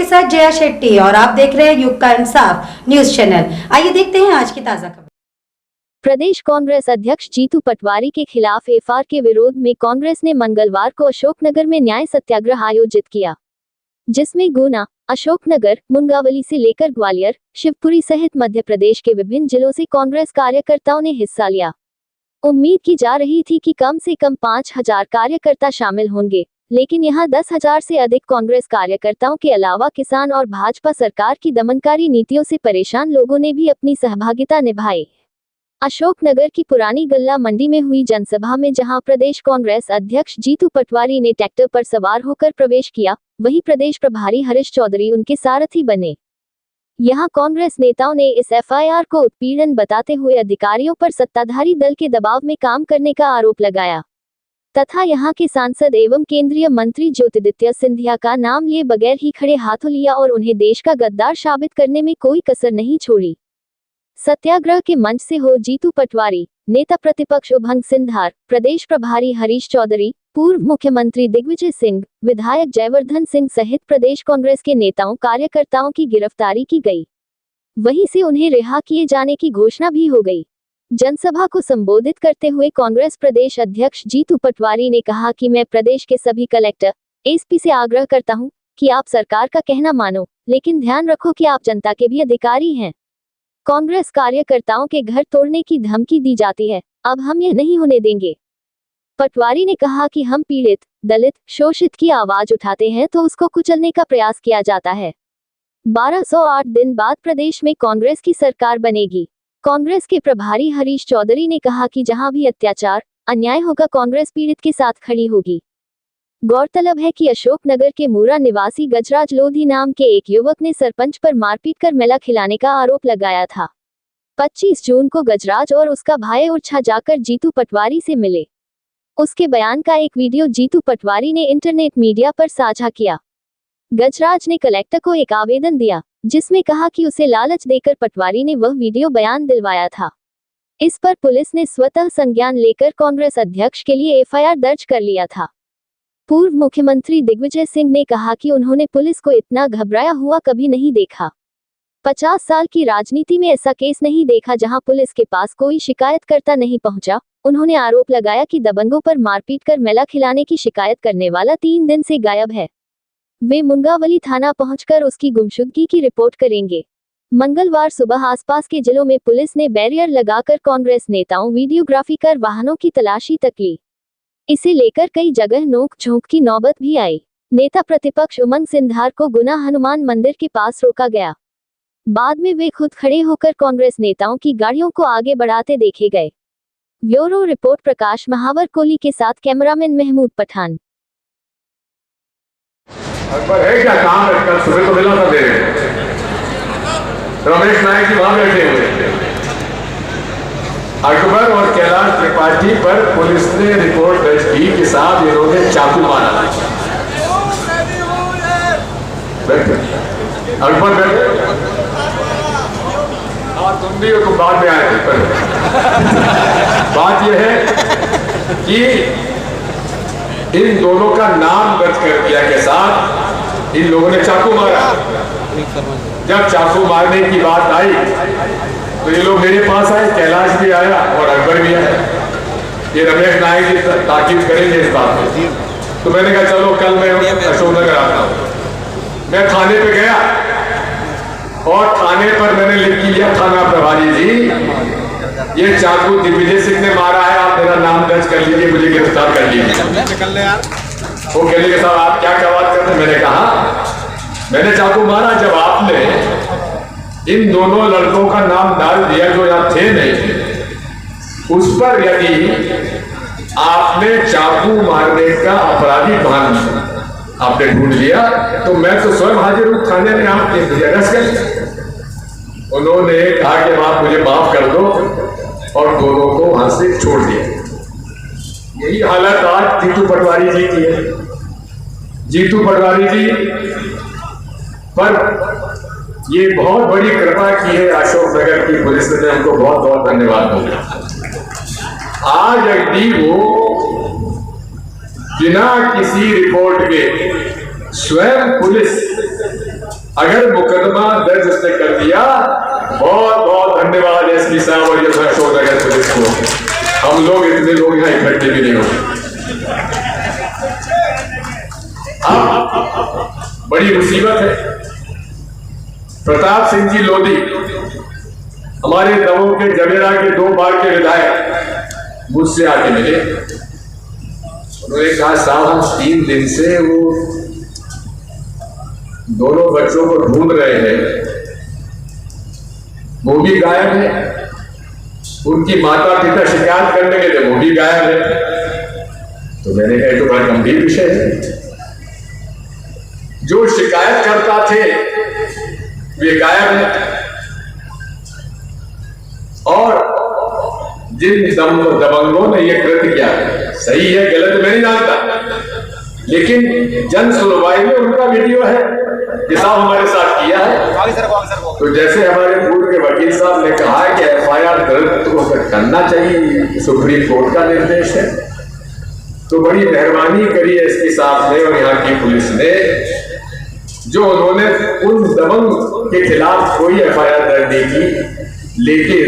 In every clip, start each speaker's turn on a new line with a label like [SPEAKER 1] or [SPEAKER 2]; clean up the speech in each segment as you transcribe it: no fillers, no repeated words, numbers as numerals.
[SPEAKER 1] साथ जया शेट्टी और आप देख रहे हैं युग का इंसाफ न्यूज चैनल। आइए देखते हैं आज की ताजा खबर।
[SPEAKER 2] प्रदेश कांग्रेस अध्यक्ष जीतू पटवारी के खिलाफ एफआईआर के विरोध में कांग्रेस ने मंगलवार को अशोकनगर में न्याय सत्याग्रह आयोजित किया, जिसमें गुना, अशोकनगर, मुंगावली से लेकर ग्वालियर, शिवपुरी सहित मध्य प्रदेश के विभिन्न जिलों से कांग्रेस कार्यकर्ताओं ने हिस्सा लिया। उम्मीद की जा रही थी कि कम से कम 5,000 कार्यकर्ता शामिल होंगे, लेकिन यहां 10,000 से अधिक कांग्रेस कार्यकर्ताओं के अलावा किसान और भाजपा सरकार की दमनकारी नीतियों से परेशान लोगों ने भी अपनी सहभागिता निभाई। अशोकनगर की पुरानी गल्ला मंडी में हुई जनसभा में जहां प्रदेश कांग्रेस अध्यक्ष जीतू पटवारी ने ट्रैक्टर पर सवार होकर प्रवेश किया, वहीं प्रदेश प्रभारी हरीश चौधरी उनके सारथी बने। यहां कांग्रेस नेताओं ने इस एफआईआर को उत्पीड़न बताते हुए अधिकारियों पर सत्ताधारी दल के दबाव में काम करने का आरोप लगाया तथा यहां के सांसद एवं केंद्रीय मंत्री ज्योतिरादित्य सिंधिया का नाम लिए बगैर ही खड़े हाथों लिया और उन्हें देश का गद्दार साबित करने में कोई कसर नहीं छोड़ी। सत्याग्रह के मंच से हो जीतू पटवारी, नेता प्रतिपक्ष उभंग सिंधार, प्रदेश प्रभारी हरीश चौधरी, पूर्व मुख्यमंत्री दिग्विजय सिंह, विधायक जयवर्धन सिंह सहित प्रदेश कांग्रेस के नेताओं कार्यकर्ताओं की गिरफ्तारी की गई। वहीं से उन्हें रिहा किए जाने की घोषणा भी हो गई। जनसभा को संबोधित करते हुए कांग्रेस प्रदेश अध्यक्ष जीतू पटवारी ने कहा कि मैं प्रदेश के सभी कलेक्टर, एसपी से आग्रह करता हूं कि आप सरकार का कहना मानो, लेकिन ध्यान रखो कि आप जनता के भी अधिकारी हैं। कांग्रेस कार्यकर्ताओं के घर तोड़ने की धमकी दी जाती है, अब हम यह नहीं होने देंगे। पटवारी ने कहा कि हम पीड़ित, दलित, शोषित की आवाज उठाते हैं तो उसको कुचलने का प्रयास किया जाता है। 1208 दिन बाद प्रदेश में कांग्रेस की सरकार बनेगी। कांग्रेस के प्रभारी हरीश चौधरी ने कहा कि जहां भी अत्याचार, अन्याय होगा कांग्रेस पीड़ित के साथ खड़ी होगी। गौरतलब है कि अशोकनगर के मूरा निवासी गजराज लोधी नाम के एक युवक ने सरपंच पर मारपीट कर मेला खिलाने का आरोप लगाया था। 25 जून को गजराज और उसका भाई उर्छा जाकर जीतू पटवारी से मिले। उसके बयान का एक वीडियो जीतू पटवारी ने इंटरनेट मीडिया पर साझा किया। गजराज ने कलेक्टर को एक आवेदन दिया, जिसमें कहा कि उसे लालच देकर पटवारी ने वह वीडियो बयान दिलवाया था। इस पर पुलिस ने स्वतः संज्ञान लेकर कांग्रेस अध्यक्ष के लिए एफआईआर दर्ज कर लिया था। पूर्व मुख्यमंत्री दिग्विजय सिंह ने कहा कि उन्होंने पुलिस को इतना घबराया हुआ कभी नहीं देखा। 50 साल की राजनीति में ऐसा केस नहीं देखा जहां पुलिस के पास कोई शिकायतकर्ता नहीं पहुंचा। उन्होंने आरोप लगाया कि दबंगों पर मारपीट कर मेला खिलाने की शिकायत करने वाला 3 दिन से गायब है। वे मुंगावली थाना पहुंचकर उसकी गुमशुदगी की रिपोर्ट करेंगे। मंगलवार सुबह आसपास के जिलों में पुलिस ने बैरियर लगाकर कांग्रेस नेताओं वीडियोग्राफी कर वाहनों की तलाशी तक ली। इसे लेकर कई जगह नोक झोंक की नौबत भी आई। नेता प्रतिपक्ष उमंग सिंधार को गुना हनुमान मंदिर के पास रोका गया। बाद में वे खुद खड़े होकर कांग्रेस नेताओं की गाड़ियों को आगे बढ़ाते देखे गए। ब्यूरो रिपोर्ट प्रकाश महावर कोहली के साथ कैमरामैन महमूद पठान।
[SPEAKER 3] अकबर है क्या काम है? कल सुबह तो मिला था मेरे रमेश नायक जी वहां बैठे हुए। अकबर और कैलाश त्रिपाठी पर पुलिस ने रिपोर्ट दर्ज की कि साहब इन्होंने चाकू मारा। अकबर बैठे और तुम भी तो बाद में आए थे। बात यह है कि इन दोनों का नाम दर्ज कर दिया के साथ इन लोगों ने चाकू मारा। जब चाकू मारने की बात आई तो ये लोग मेरे पास आए, कैलाश भी आया और अकबर भी आया। ये रमेश नायक जी ताकीद करेंगे इस बात पे। तो मैंने कहा चलो कल मैं अशोकनगर आता हूँ। मैं थाने पे गया और थाने पर मैंने लिख लिया, थाना प्रभारी जी ये चाकू दिग्विजय सिंह ने मारा है, आप मेरा नाम दर्ज कर लीजिए, मुझे गिरफ्तार कर लीजिए। वो कहने के साथ आप क्या बात करते? मैंने कहा मैंने चाकू मारा जब आपने इन दोनों लड़कों का नाम डाल दिया जो यहाँ थे नहीं। उस पर यदि आपने चाकू मारने का अपराधी भान आपने ढूंढ लिया तो मैं तो स्वयं हाजिर हूं थाने में, आपके अरेस्ट कर। उन्होंने कहा कि आप मुझे माफ कर दो और दोनों को वहां से छोड़ दिया। यही हालत आज जीतू पटवारी जी की है। जीतू पटवारी जी पर ये बहुत बड़ी कृपा की है अशोकनगर की पुलिस ने, उनको बहुत बहुत धन्यवाद दूंगा। आज यदि वो बिना किसी रिपोर्ट के स्वयं पुलिस अगर मुकदमा दर्ज उसने कर दिया, बहुत बहुत धन्यवाद एसपी साहब और ये अशोकनगर पुलिस को। हम लोग इतने लोग यहाँ इकट्ठे भी नहीं होंगे। अब बड़ी मुसीबत है। प्रताप सिंह जी लोधी हमारे दमोह के जवेरा के 2 बार के विधायक मुझसे आके मिले। उन्होंने कहा साहब हम 3 दिन से वो दोनों बच्चों को ढूंढ रहे हैं, वो भी गायब है। उनकी माता पिता शिकायत करने के लिए वो भी गायब है। तो मैंने कहा तो बड़ा गंभीर विषय है। जो शिकायत करता थे वे गायब है, और जिन दबंगों ने यह कृत्य किया, सही है गलत मैं नहीं जानता, लेकिन जन सुनवाई में उनका वीडियो है कि साहब हमारे साथ किया है। तो जैसे हमारे पूर्व के वकील साहब ने कहा कि एफआईआर दर्ज तो करना चाहिए, सुप्रीम कोर्ट का निर्देश है, तो बड़ी मेहरबानी करी एसपी साहब ने और यहाँ की पुलिस ने, जो उन्होंने उन दबंग के खिलाफ कोई एफआईआर दर्ज नहीं की। लेकिन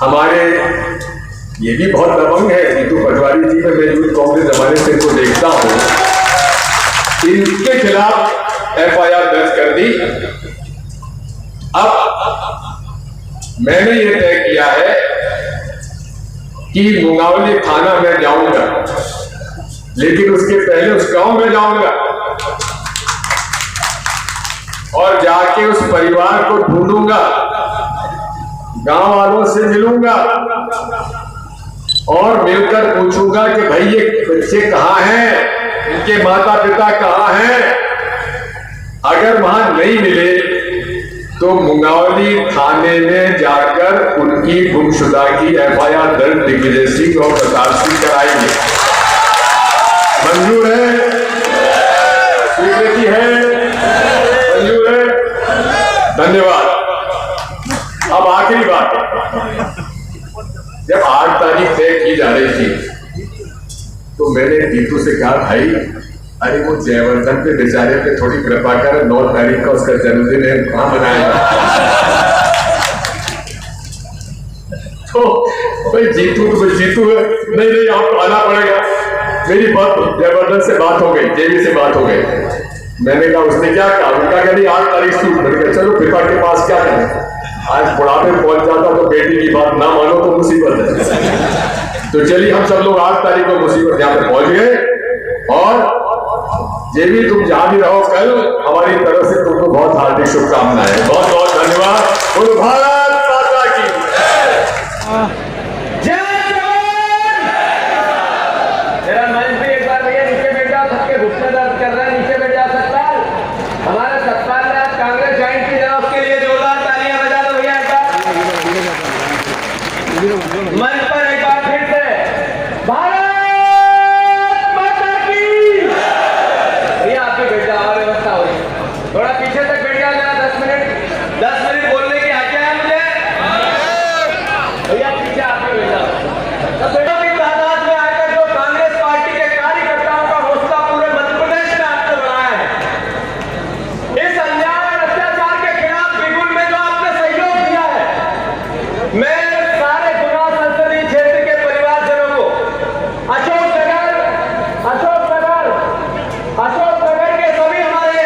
[SPEAKER 3] हमारे ये भी बहुत दबंग है, जीतू पटवारी जी में मैं यूथ कांग्रेस जमाने से इनको देखता हूं, इनके खिलाफ एफआईआर दर्ज कर दी। अब मैंने ये तय किया है कि मुंगावली थाना में जाऊंगा, लेकिन उसके पहले उस गांव में जाऊंगा और जाके उस परिवार को ढूंढूंगा, गांव वालों से मिलूंगा और मिलकर पूछूंगा कि भाई ये बच्चे कहाँ हैं, इनके माता पिता कहाँ हैं। अगर वहां नहीं मिले तो मुंगावली थाने में जाकर उनकी गुमशुदा की एफआईआर दर्ज दिग्विजय सिंह और प्रताप सिंह कराएंगे। मंजूर है? स्वीकृति है? मंजूर है? धन्यवाद। अब आखिरी बात, जब 8 तारीख तय की जा रही थी तो मैंने जीतू से कहा भाई अरे वो जयवर्धन पे बेचारे पे थोड़ी कृपा कर, 9 तारीख का उसका जन्मदिन है, कहां मनाएगा। तो भाई जीतू है, नहीं आपको आना पड़ेगा। मेरी बात जयवर्धन से बात हो गई, जेबी से बात हो गई। मैंने कहा उसने क्या कहा, उनका कह 8 तारीख से उठ गया, चलो पिता के पास क्या करें, आज बुढ़ापे पहुंच जाता तो बेटी की बात ना मानो तो मुसीबत है। तो चलिए हम सब लोग 8 तारीख को मुसीबत यहाँ पे पहुंच गए, और ये भी तुम जहां भी रहो कल, हमारी तरफ से तुमको बहुत हार्दिक शुभकामनाएं, बहुत बहुत धन्यवाद। बोलो भारत माता की जय। मेरा मंच भी एक बार भैया नीचे बैठ जाओ, सबके घुटने दर्द कर रहे हैं, नीचे बैठ जा सकता है। हमारे सत्पाल ने आज कांग्रेस ज्वाइन की है, उसके लिए जोरदार तालियां बजा दो भैया। मंच पर एक बार फिर से भारत माता की। भैया आप भी बैठ जाओ, व्यवस्था हो रही, थोड़ा पीछे तक बैठ जाओ, 10 मिनट बोलने की आज्ञा है मुझे। भैया पीछे आप भी बैठ जाओ। की तादाद में आकर जो कांग्रेस पार्टी के कार्यकर्ताओं का हौसला पूरे मध्य प्रदेश में आपने बढ़ाया है, इस अन्याय और अत्याचार के खिलाफ बिगुल में जो आपने सहयोग दिया है, मैं सारे गुना संसदीय क्षेत्र के परिवारजनों को, अशोकनगर के सभी हमारे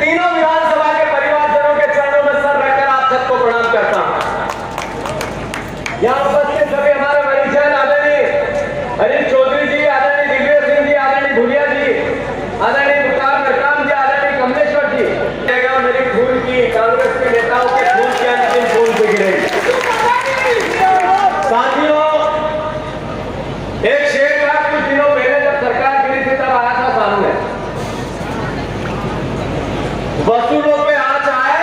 [SPEAKER 3] तीनों विधानसभा के परिवारजनों के चरणों में सर रखकर आप सबको प्रणाम करता हूं। यहाँ उपस्थित सभी हमारे परिजन आदरणीय हरीश चौधरी जी, आदरणीय दिग्विजय सिंह जी, आदरणीय भुलिया जी, आदरणीय मुख्तार मेहराम जी, आदरणीय कमलेश्वर जी, मेरी खून की कांग्रेस के नेताओं के खून की अंतिम खून से गिरेगी। साथियों, एक शेर था कुछ दिनों पहले जब सरकार गिरी थी तब आया था सामने, वसूलों पे आंच आए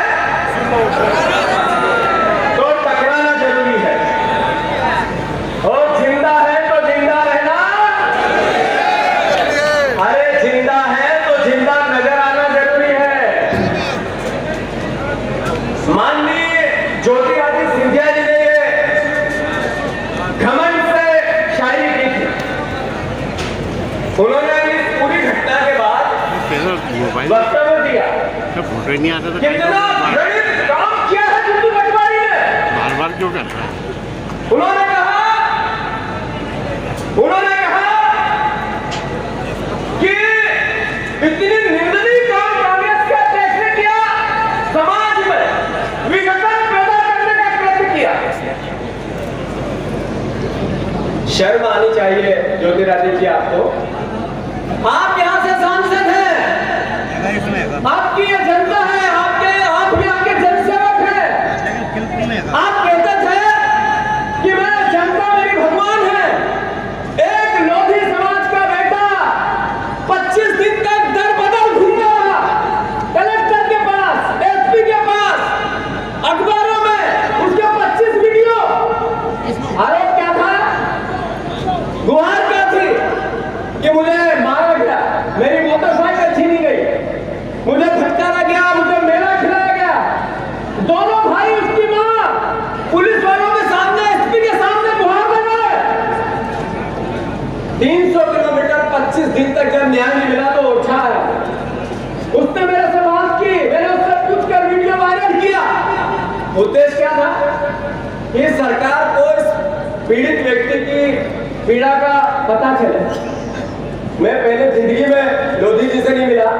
[SPEAKER 3] तो टकराना जरूरी है, और जिंदा है तो जिंदा रहना, अरे जिंदा है तो जिंदा नजर आना जरूरी है। माननीय ज्योतिरादित्य सिंधिया जी ने घमंड से शायरी की थी। उन्होंने इस पूरी घटना के बाद वक्तव्य दिया
[SPEAKER 4] कोई नहीं आता तो
[SPEAKER 3] कितना घृणित काम किया है जीतू पटवारी ने।
[SPEAKER 4] बार बार क्यों कर रहा है?
[SPEAKER 3] उन्होंने कहा कि इतनी निंदनीय काम कांग्रेस के अध्यक्ष ने किया, समाज में विघटन पैदा करने का प्रयत्न किया। शर्म आनी चाहिए ज्योतिरादित्य जी आपको। आप यहाँ से सांसद हैं, आपकी ये जनता है, आप यहाँ के जनसेवक हैं। आप कहते थे कि मैं जनता मेरी भगवान है। एक लोधी समाज का बेटा 25 दिन तक दर बदर घूमा कलेक्टर के पास, एसपी के पास, अखबारों में उसके 25 वीडियो। आरोप क्या था? गुहार क्या थी कि मुझे मारा गया, मेरी मोटरसाइकिल छीनी गई, मुझे फटकारा गया, मुझे मेला खिलाया गया। दोनों भाई उसकी मां पुलिस वालों के सामने, एसपी के सामने गुहार लगा रहे। 300 किलोमीटर 25 दिन तक जब न्याय नहीं मिला तो उठा आया। उसने मेरे से बात की, मैंने उससे पूछ कर वीडियो वायरल किया। उद्देश्य क्या था कि सरकार को इस पीड़ित व्यक्ति की पीड़ा का पता चले। मैं पहले जिंदगी में लोधी जी से नहीं मिला,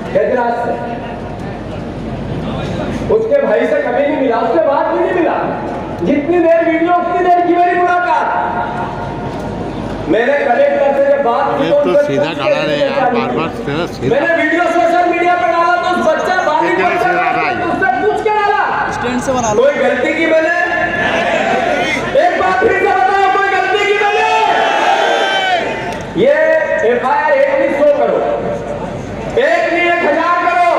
[SPEAKER 3] गजराज से, उसके भाई से कभी नहीं मिला, उसके बाद भी नहीं मिला। जितनी देर वीडियो उतनी देर की मेरी मुलाकात। मैंने कलेक्टर से जब बात की
[SPEAKER 4] तो सीधा खड़ा रहे यार, बार बार सीधा।
[SPEAKER 3] मैंने वीडियो सोशल मीडिया पर डाला तो उस बच्चा बालिग बच्चा उससे पूछ के डाला, स्टैंड से बना लो, कोई गलती की मैंने? एक बात फिर से बताओ, कोई गलती की मैंने? ये FIR 100 करो, 1000 करो।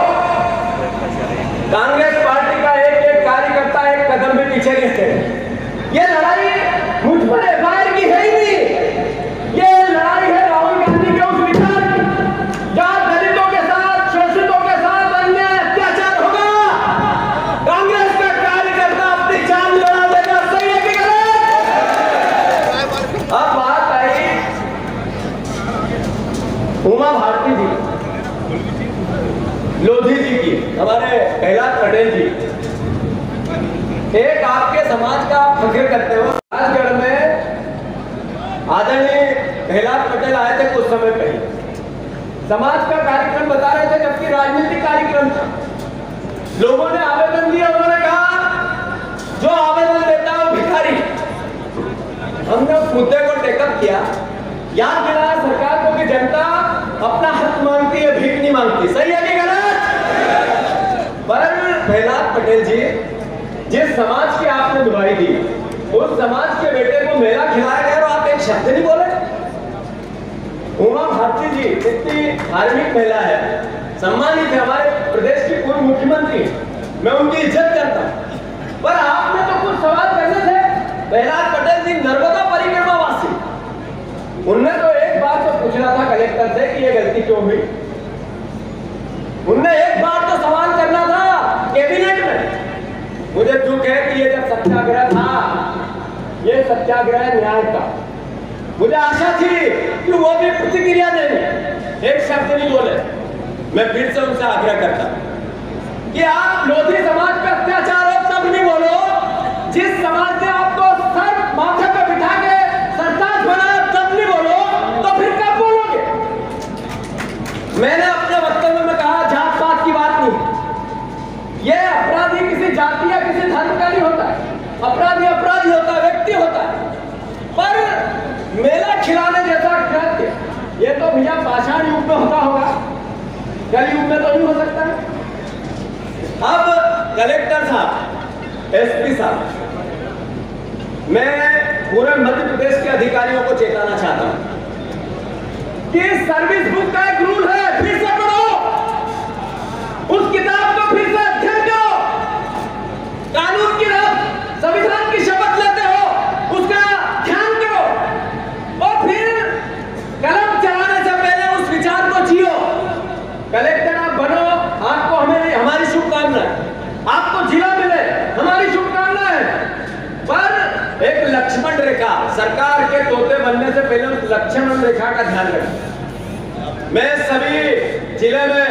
[SPEAKER 3] कांग्रेस पार्टी का एक कार्यकर्ता एक कदम भी पीछे नहीं है। ये लड़ाई मुझ पर FIR की है ही नहीं, ये लड़ाई है राहुल गांधी के उस विचार की, जहां दलितों के साथ, शोषितों के साथ अन्याय अत्याचार होगा। कांग्रेस का कार्यकर्ता अपनी जान लड़ा देगा। सही है कि गलत? अब बात आई उमा भारती जी, लोधी जी की, हमारे प्रहलाद पटेल जी। एक आपके समाज का आप फख्र करते हो। राजगढ़ में आदरणीय प्रहलाद पटेल आए थे कुछ समय पहले, समाज का कार्यक्रम बता रहे थे, जबकि राजनीतिक कार्यक्रम था। लोगों ने आवेदन दिया, उन्होंने कहा जो आवेदन देता है वो भिखारी। हमने उस मुद्दे को टेकअप किया, याद दिलाया सरकार को कि जनता अपना हक मांगती है, भीख नहीं मांगती। सही है कि गलत? पर प्रहलाद पटेल जी, जिस समाज की आपने दुहाई दी, उस समाज के बेटे को मेला खिलाया गया और आप एक शब्द नहीं बोले। उमा भारती जी इतनी धार्मिक महिला है, सम्मानित है, हमारे प्रदेश की पूर्व मुख्यमंत्री, मैं उनकी इज्जत करता हूं। पर आपने तो कुछ सवाल करने थे। प्रहलाद पटेल जी नर्मदा परिक्रमा वासी, उनने तो एक बात तो पूछना था कलेक्टर से कि ये गलती क्यों हुई। उनने एक बात तो सवाल करना था कैबिनेट में। मुझे दुख है कि ये जब सत्याग्रह था, ये सत्याग्रह न्याय का, मुझे आशा थी कि वो भी प्रतिक्रिया देंगे। एक शब्द नहीं बोले। मैं फिर से उनसे आग्रह करता कि आप लोधी समाज पर अत्याचार हो तब नहीं बोलो, जिस समाज ने आपको सर माथे पे बिठा के सरताज बनाया तब नहीं बोलो, तो फिर कब बोलोगे? मैंने अपने वक्तव्य में कहा जात पात की बात नहीं, ये अपराधी किसी जाति या किसी धर्म का नहीं होता है। अपराधी अपराधी होता है, व्यक्ति होता है। पर मेला खिलाने जैसा कृत्य ये तो भैया पाषाण युग में होता होगा, कल युग में तो नहीं हो सकता है। अब कलेक्टर साहब, एसपी साहब, मैं पूरे मध्य प्रदेश के अधिकारियों को चेताना चाहता हूं कि सर्विस बुक का एक रूल है, फिर से पढ़ो, उस किताब को फिर से अध्ययन करो। कानून की संविधान की शपथ लेते हो, उसका ध्यान करो और फिर कलम चलाने से पहले उस विचार को जियो। कलेक्टर आप बनो, आपको हमारी शुभकामनाएं, आपको जिला मिले, हमारी शुभकामनाएं। पर एक लक्ष्मण रेखा, सरकार के तोते बनने से पहले उस लक्ष्मण रेखा का ध्यान रखें। मैं सभी जिले में